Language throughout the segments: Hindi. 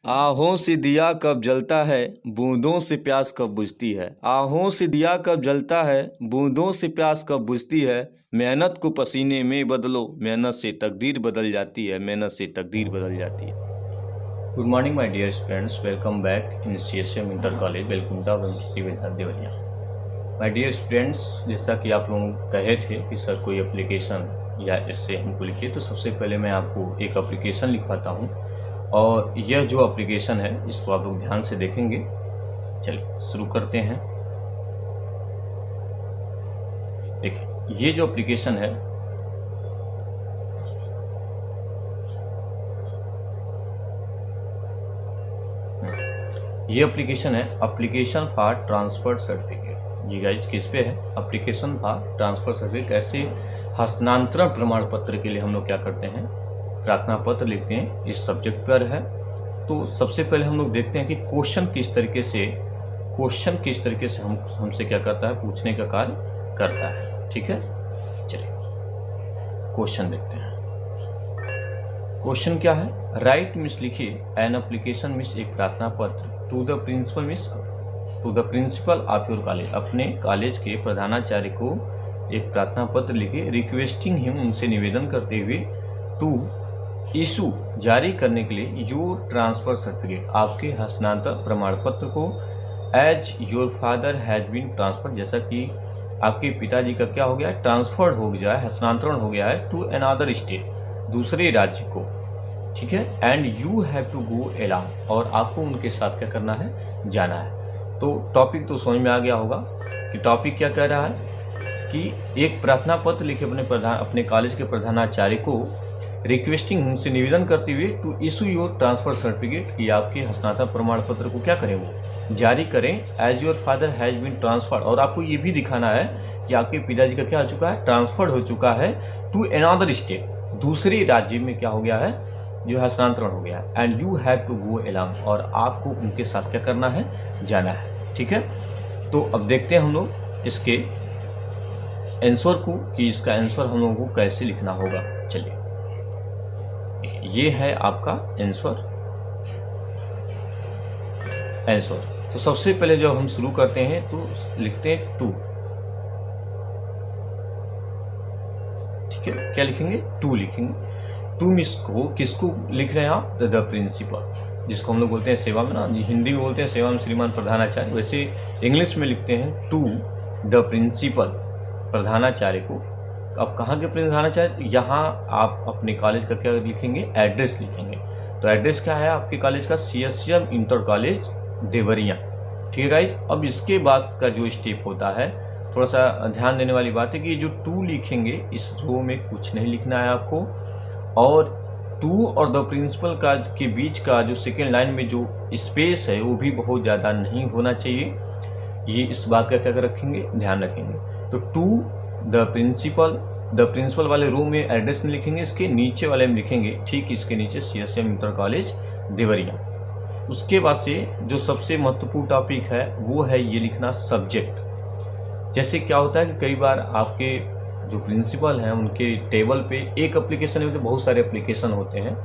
आहों से दिया कब जलता है, बूंदों से प्यास कब बुझती है। आहों से दिया कब जलता है, बूंदों से प्यास कब बुझती है। मेहनत को पसीने में बदलो, मेहनत से तकदीर बदल जाती है, मेहनत से तकदीर बदल जाती है। Good morning my dear friends, welcome back in CSM inter college Belkunta Deoria. My dear students, जैसा कि आप लोग कहे थे कि सर कोई एप्लीकेशन या इससे हमको लिखिए, तो सबसे पहले मैं आपको एक एप्लीकेशन लिखवाता हूँ और यह जो एप्लीकेशन है इसको आप लोग ध्यान से देखेंगे। चलिए शुरू करते हैं। देखिए ये जो एप्लीकेशन है ये एप्लीकेशन है एप्लीकेशन फॉर ट्रांसफर सर्टिफिकेट। जी गाइज किस पे है? Application for transfer certificate. ऐसे हस्तांतरण प्रमाण पत्र के लिए हम लोग क्या करते हैं, प्रार्थना पत्र लिखते हैं, इस सब्जेक्ट पर है। तो सबसे पहले हम लोग देखते हैं कि क्वेश्चन किस तरीके से हमसे क्या करता है, पूछने का कार्य करता है। ठीक है, चलिए क्वेश्चन देखते हैं। क्वेश्चन क्या है? राइट मिस लिखिए एन एप्लीकेशन मिस, एक प्रार्थना पत्र to the principal of your college, अपने कॉलेज के प्रधानाचार्य को एक प्रार्थना पत्र लिखिए, रिक्वेस्टिंग हिम, उनसे निवेदन करते हुए, टू इशू, जारी करने के लिए, योर ट्रांसफर सर्टिफिकेट, आपके हस्तांतरण प्रमाण पत्र को, as your father has been transfer, जैसा कि आपके पिताजी का क्या हो गया है, ट्रांसफर्ड हो गया है, हस्तांतरण हो गया है, टू अनदर स्टेट, दूसरे राज्य को। ठीक है, and you have to go along, और आपको उनके साथ क्या करना है, जाना है। तो टॉपिक तो समझ में आ गया होगा कि टॉपिक क्या कह रहा है कि एक प्रार्थना पत्र लिखे अपने कॉलेज के प्रधानाचार्य को, रिक्वेस्टिंग, उनसे निवेदन करते हुए, to issue your transfer certificate, कि आपके हस्तांतरण प्रमाण पत्र को क्या करें, वो जारी करें, as your father has been transferred, और आपको ये भी दिखाना है कि आपके पिताजी का क्या हो चुका है, ट्रांसफर्ड हो चुका है, टू अनदर स्टेट, दूसरे राज्य में क्या हो गया है, जो हस्तांतरण हो गया, and you have to go along, और आपको उनके साथ क्या करना है, जाना है। ठीक है, तो अब देखते हैं हम लोग इसके आंसर को, कि इसका आंसर हम लोगों को कैसे लिखना होगा। चलिए ये है आपका आंसर। तो सबसे पहले जब हम शुरू करते हैं तो लिखते हैं टू। ठीक है, क्या लिखेंगे, टू लिखेंगे। टू मिस को, किसको लिख रहे हैं आप, द प्रिंसिपल, जिसको हम लोग बोलते हैं सेवा में ना, हिंदी में बोलते हैं सेवा में श्रीमान प्रधानाचार्य, वैसे इंग्लिश में लिखते हैं टू द प्रिंसिपल, प्रधानाचार्य को। अब कहाँ के प्रधानाचार्य, यहाँ आप अपने कॉलेज का क्या लिखेंगे, एड्रेस लिखेंगे। तो एड्रेस क्या है आपके कॉलेज का, CSM इंटर कॉलेज देवरिया। ठीक है गाइज, अब इसके बाद का जो स्टेप होता है, थोड़ा सा ध्यान देने वाली बात है कि जो टू लिखेंगे इस रो में कुछ नहीं लिखना है आपको, और टू और द प्रिंसिपल का के बीच का जो सेकेंड लाइन में जो स्पेस है वो भी बहुत ज़्यादा नहीं होना चाहिए। ये इस बात का क्या रखेंगे, ध्यान रखेंगे। तो टू द प्रिंसिपल वाले रो में एड्रेस नहीं लिखेंगे, इसके नीचे वाले में लिखेंगे, ठीक इसके नीचे CSM इंटर कॉलेज देवरिया। उसके बाद से जो सबसे महत्वपूर्ण टॉपिक है वो है ये लिखना सब्जेक्ट। जैसे क्या होता है कि कई बार आपके जो प्रिंसिपल हैं उनके टेबल पे एक एप्लीकेशन में तो बहुत सारे एप्लीकेशन होते हैं,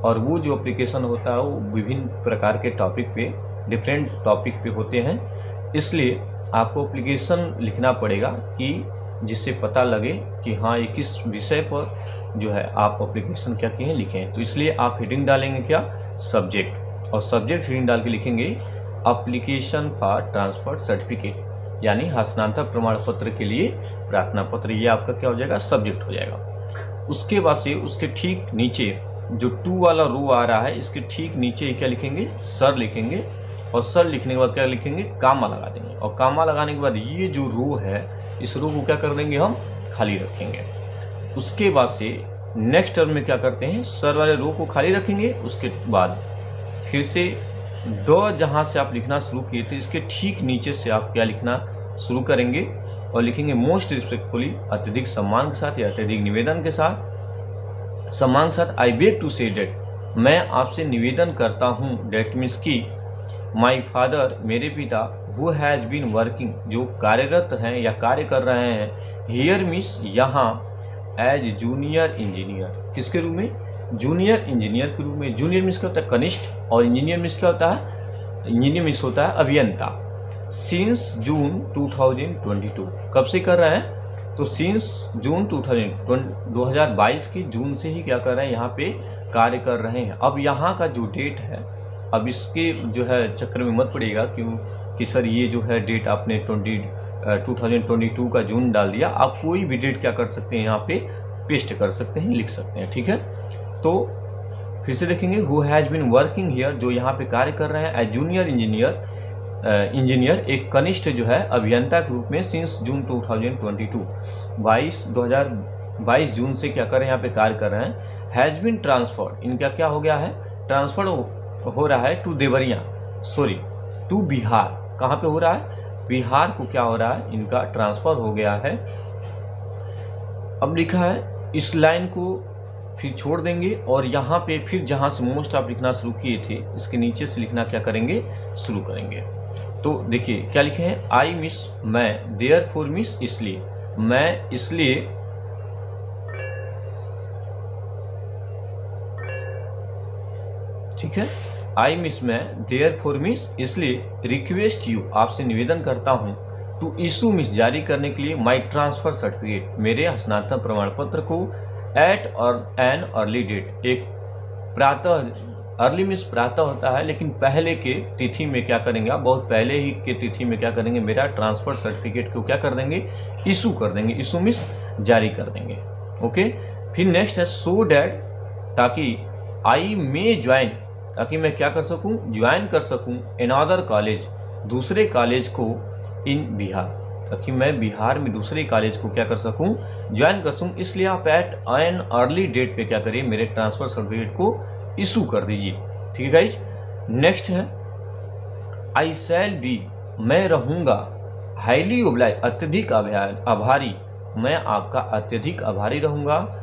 और वो जो एप्लीकेशन होता है वो विभिन्न प्रकार के टॉपिक पे, डिफरेंट टॉपिक पे होते हैं। इसलिए आपको एप्लीकेशन लिखना पड़ेगा कि जिससे पता लगे कि हाँ ये किस विषय पर जो है आप एप्लीकेशन क्या किए हैं, लिखें। तो इसलिए आप हेडिंग डालेंगे क्या, सब्जेक्ट, और सब्जेक्ट हेडिंग डाल के लिखेंगे एप्लीकेशन फॉर ट्रांसफर सर्टिफिकेट, यानी हस्तांतरण प्रमाण पत्र के लिए प्रार्थना पत्र। ये आपका क्या हो जाएगा, सब्जेक्ट हो जाएगा। उसके बाद से उसके ठीक नीचे जो टू वाला रो आ रहा है, इसके ठीक नीचे क्या लिखेंगे, सर लिखेंगे, और सर लिखने के बाद क्या लिखेंगे, कामा लगा देंगे, और कामा लगाने के बाद ये जो रो है इस रो को क्या कर देंगे, हम खाली रखेंगे। उसके बाद से नेक्स्ट टर्म में क्या करते हैं, सर वाले रो को खाली रखेंगे, उसके बाद फिर से द जहाँ से आप लिखना शुरू किए थे इसके ठीक नीचे से आप क्या लिखना शुरू करेंगे, और लिखेंगे मोस्ट रिस्पेक्टफुली, अत्यधिक सम्मान के साथ या अत्यधिक निवेदन के साथ, सम्मान के साथ, आई बेग टू से डेट, मैं आपसे निवेदन करता हूँ, डेट मीन्स की माई फादर, मेरे पिता, हु हैज़ बीन वर्किंग, जो कार्यरत हैं या कार्य कर रहे हैं, हियर मीन्स यहाँ, एज जूनियर इंजीनियर, किसके रूप में, जूनियर इंजीनियर के रूप में। जूनियर मीन्स क्या होता है कनिष्ठ, और इंजीनियर मीन्स क्या होता है, इंजीनियर मीन्स होता है अभियंता। सिंस जून 2022, कब से कर रहे हैं, तो सिंस जून 2022 की जून से ही क्या कर रहे हैं, यहाँ पे कार्य कर रहे हैं। अब यहाँ का जो डेट है, अब इसके जो है चक्कर में मत पड़िएगा क्यों कि सर ये जो है डेट आपने 2022 का जून डाल दिया। आप कोई भी डेट क्या कर सकते हैं, यहाँ पे पेस्ट कर सकते हैं, लिख सकते हैं, ठीक है। तो फिर से देखेंगे, who has been working here, जो यहाँ पे कार्य कर रहे हैं एज जूनियर इंजीनियर, एक कनिष्ठ जो है अभियंता के रूप में, सिंस जून 2022 जून से क्या कर रहे हैं, यहाँ पे कार्य कर रहे हैं। हैज़ बीन ट्रांसफर्ड, इनका क्या हो गया है, ट्रांसफर हो रहा है to Deoria, sorry to Bihar. कहाँ पे हो रहा है, बिहार को क्या हो रहा है, इनका ट्रांसफर हो गया है। अब लिखा है, इस लाइन को फिर छोड़ देंगे और यहाँ पे फिर जहाँ से मोस्ट आप लिखना शुरू किए थे, इसके नीचे से लिखना क्या करेंगे, शुरू करेंगे। तो देखिए क्या लिखे हैं, आई मिस मैं, देयर फोर मिस इसलिए, मैं इसलिए, ठीक है, आई मिस मैं, देयर फोर मिस इसलिए, रिक्वेस्ट यू आपसे निवेदन करता हूं, टू इशू मिस जारी करने के लिए, माई ट्रांसफर सर्टिफिकेट मेरे हस्तांतरण प्रमाण पत्र को, एट और एन अर्ली डेट, एक प्रातः, अर्ली मीन्स प्रातः होता है लेकिन पहले के तिथि में क्या करेंगे आप, बहुत पहले ही के तिथि में क्या करेंगे, मेरा ट्रांसफर सर्टिफिकेट को क्या कर देंगे, इशू कर देंगे, इशू मीन्स जारी कर देंगे। ओके, फिर नेक्स्ट है सो डैट, ताकि आई मे ज्वाइन, ताकि मैं क्या कर सकूं, ज्वाइन कर सकूं, अनदर कॉलेज, दूसरे कॉलेज को, इन बिहार, ताकि मैं बिहार में दूसरे कॉलेज को क्या कर सकूं, ज्वाइन कर सकूं। इसलिए आप एट एन अर्ली डेट पे क्या करिए, मेरे ट्रांसफर सर्टिफिकेट को इशू कर दीजिए, ठीक है गाइज। नेक्स्ट है, आई शैल बी, मैं रहूंगा, हाईली ओब्लाइज, अत्यधिक आभारी, मैं आपका अत्यधिक आभारी रहूंगा,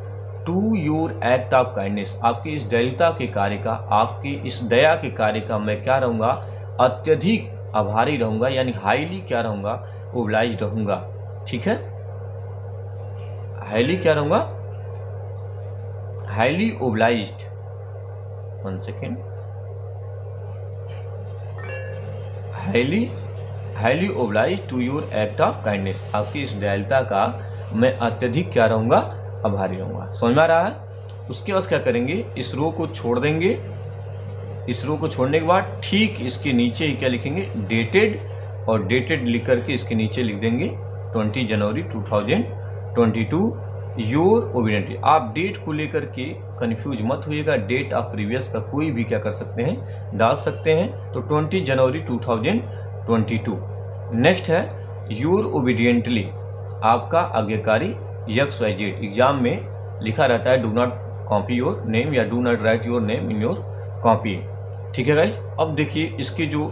to your act of kindness, आपकी इस दयालुता के कार्य का, आपकी इस दया के कार्य का मैं क्या रहूंगा, अत्यधिक आभारी रहूंगा, यानी हाईली क्या रहूंगा, ओब्लाइज रहूंगा, ठीक है। हाईली क्या रहूंगा, highly obliged, one second, highly obliged to your act of kindness, आपकी इस दयालुता का मैं अत्यधिक क्या रहूंगा, आभारी रहूंगा। समझ में आ रहा है। उसके बाद क्या करेंगे, इस रो को छोड़ देंगे, इस रो को छोड़ने के बाद ठीक इसके नीचे ही क्या लिखेंगे, डेटेड, और डेटेड लिख करके इसके नीचे लिख देंगे 20 जनवरी 2022, योर ओबिडेंटली। आप डेट को लेकर के कंफ्यूज मत होइएगा, डेट ऑफ प्रीवियस का कोई भी क्या कर सकते हैं, डाल सकते हैं। तो 20 जनवरी 2022। नेक्स्ट है, योर ओबिडियंटली, आपका आज्ञाकारी, XYZ। एग्जाम में लिखा रहता है, do not copy your name या do not write your name in your copy, ठीक है गाइज। अब देखिए इसके जो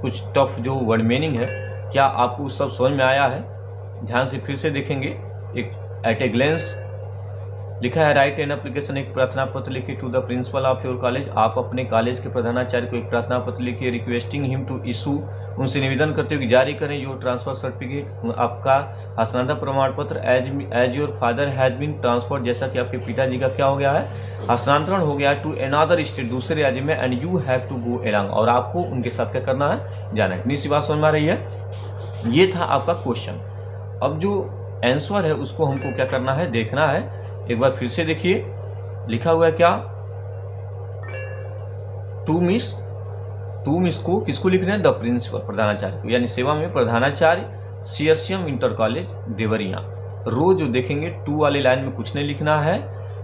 कुछ टफ जो वर्ड मीनिंग है, क्या आपको सब समझ में आया है, ध्यान से फिर से देखेंगे। एक एट ए ग्लेंस लिखा है, राइट एन एप्लीकेशन, एक प्रार्थना पत्र लिखिए, to the principal of your college, आप अपने कॉलेज के प्रधानाचार्य को एक प्रार्थना पत्र लिखिए, रिक्वेस्टिंग हिम टू इशू, उनसे निवेदन करते हुए जारी करें योर ट्रांसफर सर्टिफिकेट, आपका हस्तांतरण प्रमाण पत्र, as your father has been transfer, जैसा कि आपके पिताजी का क्या हो गया है, हस्तांतरण हो गया टू अनदर स्टेट, दूसरे राज्य में, and you have to go along, और आपको उनके साथ क्या करना है, जाना है। इतनी सी बात समझ में आ रही है। ये था आपका क्वेश्चन। अब जो आंसर है उसको हमको क्या करना है, देखना है। एक बार फिर से देखिए, लिखा हुआ है क्या, टू मिस को किसको लिख रहे हैं, द प्रिंसिपल, प्रधानाचार्य को, यानी सेवा में प्रधानाचार्य, CSM इंटर कॉलेज देवरिया। रोज जो देखेंगे, टू वाले लाइन में कुछ नहीं लिखना है,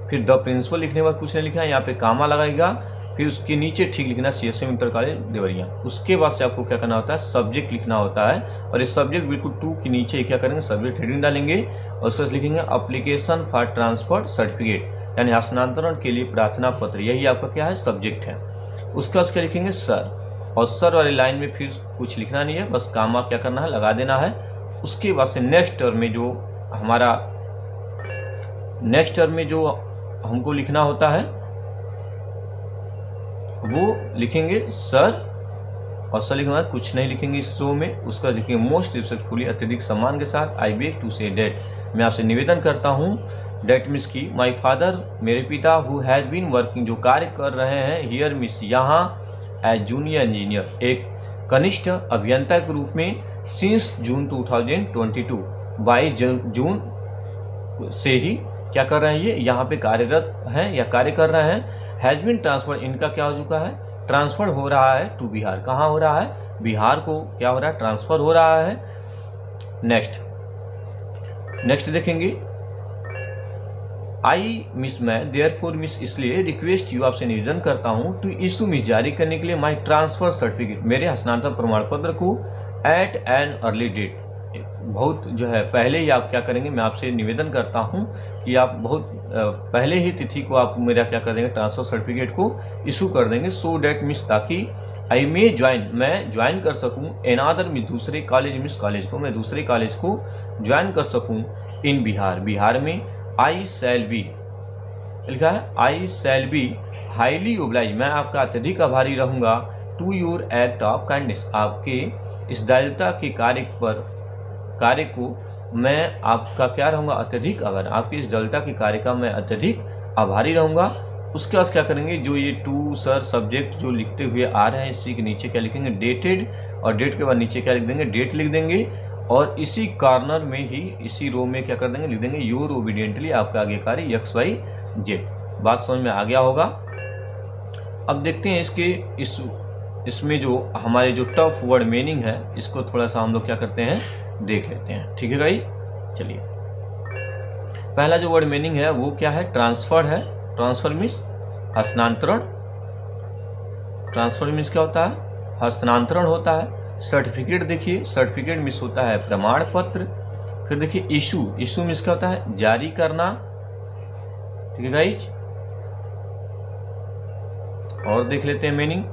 फिर द प्रिंसिपल लिखने के बाद कुछ नहीं लिखना है, यहाँ पे कामा लगाएगा, फिर उसके नीचे ठीक लिखना CSM इंटर कॉलेज देवरिया। उसके बाद से आपको क्या करना होता है, सब्जेक्ट लिखना होता है, और इस सब्जेक्ट बिल्कुल टू के नीचे क्या करेंगे, सब्जेक्ट हेडिंग डालेंगे, और उसके बाद लिखेंगे एप्लीकेशन फॉर ट्रांसफर सर्टिफिकेट, यानी हस्तांतरण के लिए प्रार्थना पत्र, यही आपका क्या है, सब्जेक्ट है। उसके बाद क्या लिखेंगे, सर, और सर वाली लाइन में फिर कुछ लिखना नहीं है, बस कामा क्या करना है, लगा देना है। उसके बाद से नेक्स्ट टर्म में जो हमारा हमको लिखना होता है, वो लिखेंगे सर और सर लिखने के बाद कुछ नहीं लिखेंगे इस रो में, उसका लिखेंगे मोस्ट रिस्पेक्टफुली, अत्यधिक सम्मान के साथ, आई बेग टू से डेट, मैं आपसे निवेदन करता हूँ, डेट मिस की माई फादर, मेरे पिता, हु हैज़ बीन वर्किंग, जो कार्य कर रहे हैं, हियर मिस, यहाँ, एज जूनियर इंजीनियर, एक कनिष्ठ अभियंता के रूप में, सिंस जून 2022, 22 जून से ही क्या कर रहे हैं, ये यहाँ पे कार्यरत हैं या कार्य कर रहे हैं। हैज़ बीन ट्रांसफर, इनका क्या हो चुका है, ट्रांसफर हो रहा है टू बिहार, कहाँ हो रहा है, बिहार को क्या हो रहा है, ट्रांसफर हो रहा है। नेक्स्ट देखेंगे, आई मिस, मैं देयरफॉर मिस, इसलिए रिक्वेस्ट यू, आपसे निवेदन करता हूँ, टू इशू मिस, जारी करने के लिए, माई ट्रांसफर सर्टिफिकेट, मेरे हस्तांतरण प्रमाण पत्र को, एट एन अर्ली डेट, बहुत जो है पहले ही आप क्या करेंगे, मैं आपसे निवेदन करता हूं कि आप बहुत पहले ही तिथि को आप मेरा क्या कर देंगे, ट्रांसफर सर्टिफिकेट को इशू कर देंगे, सो डैट मिस, ताकि आई मे ज्वाइन, मैं ज्वाइन कर सकूं, एनादर मिस, दूसरे कॉलेज मिस, कॉलेज को मैं दूसरे कॉलेज को ज्वाइन कर सकूं, इन बिहार, बिहार में, आई शैल बी, लिखा है I shall be highly oblige, मैं आपका अत्यधिक आभारी रहूंगा, to your act of kindness, आपके इस दयालुता के कार्य को मैं आपका क्या रहूँगा, अत्यधिक आभार, आपकी इस दयालुता के कार्य का मैं अत्यधिक आभारी रहूँगा। उसके बाद क्या करेंगे, जो ये टू सर सब्जेक्ट जो लिखते हुए आ रहे हैं, इसी के नीचे क्या लिखेंगे, डेटेड, और डेट के बाद नीचे क्या लिख देंगे, डेट लिख देंगे, और इसी कॉर्नर में ही, इसी रो में क्या कर देंगे, लिख देंगे योर ओबीडियंटली, आपका आज्ञाकारी XYZ। बात समझ में आ गया होगा। अब देखते हैं इसमें जो हमारे जो टफ वर्ड मीनिंग है, इसको थोड़ा सा हम लोग क्या करते हैं, देख लेते हैं, ठीक है गाइस। चलिए, पहला जो वर्ड मीनिंग है वो क्या है, ट्रांसफर है, ट्रांसफर मीन्स हस्तांतरण, ट्रांसफर मीन्स क्या होता है, हस्तांतरण होता है। सर्टिफिकेट देखिए, सर्टिफिकेट मीन्स होता है प्रमाण पत्र। फिर देखिए इशू, इशू मीन्स क्या होता है, जारी करना, ठीक है गाइस। और देख लेते हैं मीनिंग,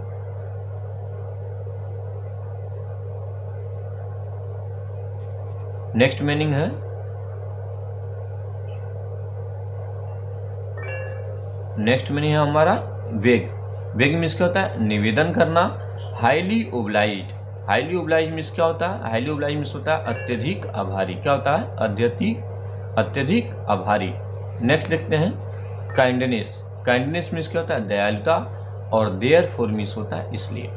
नेक्स्ट मीनिंग है, नेक्स्ट मीनिंग है हमारा वेग, वेग मीन्स क्या होता है, निवेदन करना। Highly obliged, highly obliged means क्या होता है, हाईली ओब्लाइज्ड मीन्स होता है अत्यधिक आभारी, क्या होता है, अत्यधिक आभारी। नेक्स्ट देखते हैं काइंडनेस, काइंडनेस मीन्स क्या होता है, दयालुता, और देयरफॉर मीन्स होता है इसलिए।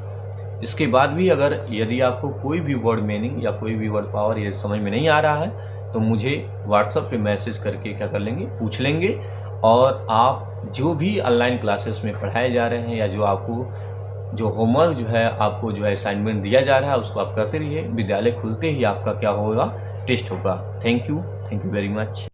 इसके बाद भी अगर यदि आपको कोई भी वर्ड मीनिंग या कोई भी वर्ड पावर ये समझ में नहीं आ रहा है, तो मुझे व्हाट्सएप पे मैसेज करके क्या कर लेंगे, पूछ लेंगे। और आप जो भी ऑनलाइन क्लासेस में पढ़ाए जा रहे हैं, या जो आपको जो होमवर्क जो है, आपको जो है असाइनमेंट दिया जा रहा है, उसको आप करते रहिए। विद्यालय खुलते ही आपका क्या होगा, टेस्ट होगा। Thank you very much.